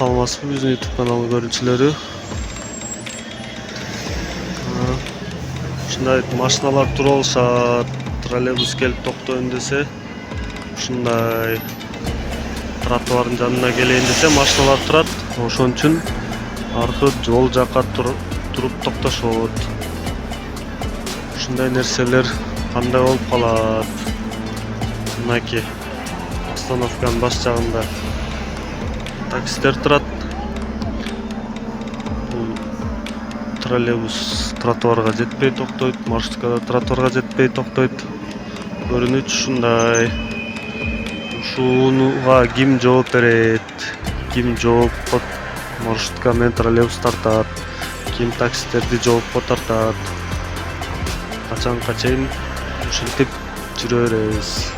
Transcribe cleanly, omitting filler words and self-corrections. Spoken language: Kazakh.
саламатсызбы биздин YouTube каналы көрүүчүлөрү? Ушундай машиналар туруп алышат, троллейбус келип токтойм десе, ушундай тротуардын жанына келейин десе машиналар турат. Ошон үчүн аркы жол жакка туруп токтошот. Ушундай нерселер кандай болуп калат? Мынакей остановканын баш жагында таксилер турат. Бул троллейбус тротуарга жетпей токтойт, маршрутка тротуарга жетпей токтойт. Көрүнүш ушундай. Ушунуга ким жооп берет? Ким жоопко маршрутка менен троллейбус тартат? Ким таксилерди жоопко тартат? Качанга чейин ушинтип жүрө беребиз.